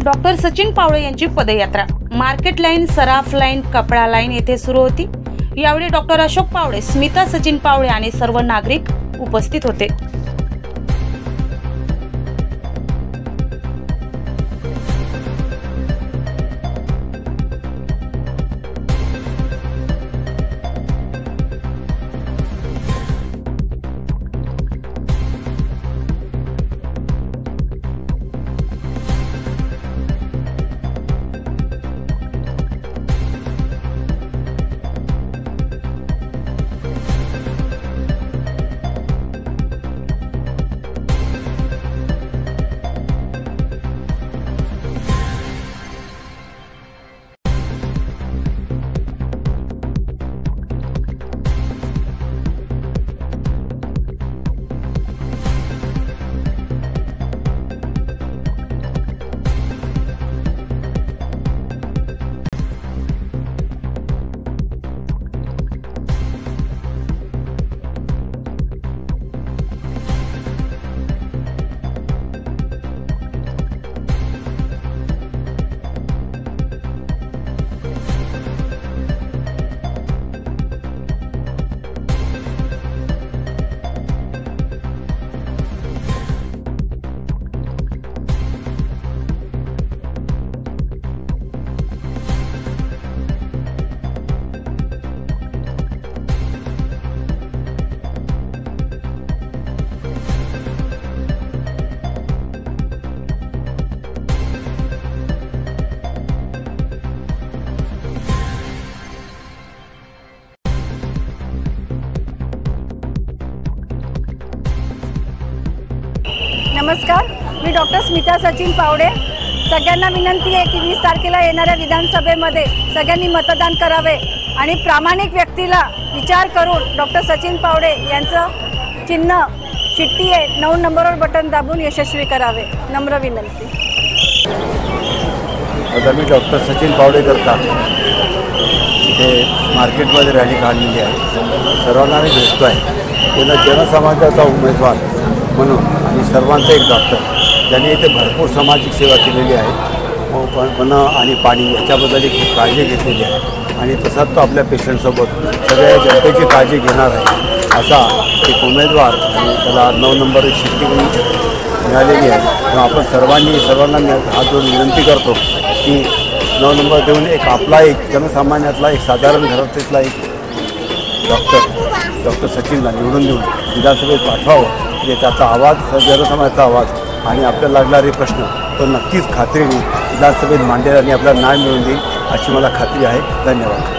Doctor Sachin Pawale यांची पदयात्रा market line, सराफ line, कपडा लाईन येथे सुरू होती। यावेळी डॉक्टर अशोक पावळे, स्मिता सचिन पावळे आणि सर्व नागरिक उपस्थित होते। नमस्कार, मी डॉक्टर स्मिता सचिन पावळे। सगळ्यांना विनंती आहे की 20 तारखेला येणाऱ्या विधानसभेमध्ये सगळ्यांनी मतदान करावे आणि प्रामाणिक व्यक्तीला विचार करून डॉक्टर सचिन पावळे यांचं चिन्ह चिठ्ठी आहे 9 नंबरवर बटन दाबून यशस्वी करावे, नम्र विनंती। आता मी डॉक्टर सचिन पावळे करता इथे मार्केटमध्ये रॅली काढलेली आहे। सर्वांना मी भेटतो आहे, त्यांना जनसमाजाचा उमेदवार म्हणून आणि सर्वांचा एक डॉक्टर ज्यांनी इथे भरपूर सामाजिक सेवा केलेली आहे। पण आणि पाणी याच्याबद्दल खूप काळजी घेतलेली आहे आणि तसाच तो आपल्या पेशंटसोबत सगळ्या जनतेची काळजी घेणार आहे असा एक उमेदवार आणि त्याला 9 नंबर शिट्टी मिळालेली आहे। तेव्हा आपण सर्वांना हात जोडून विनंती करतो की 9 नंबर देऊन एक जनसामान्यातला एक साधारण घरातला एक डॉक्टर सचिनला निवडून देऊन विधानसभेत पाठवावं, म्हणजे त्याचा आवाज जनसमाजाचा आवाज आणि आपल्याला लागणारे प्रश्न तो नक्कीच खात्रीने विधानसभेत मांडेल आणि आपल्याला न्याय मिळवून देईल अशी मला खात्री आहे। धन्यवाद।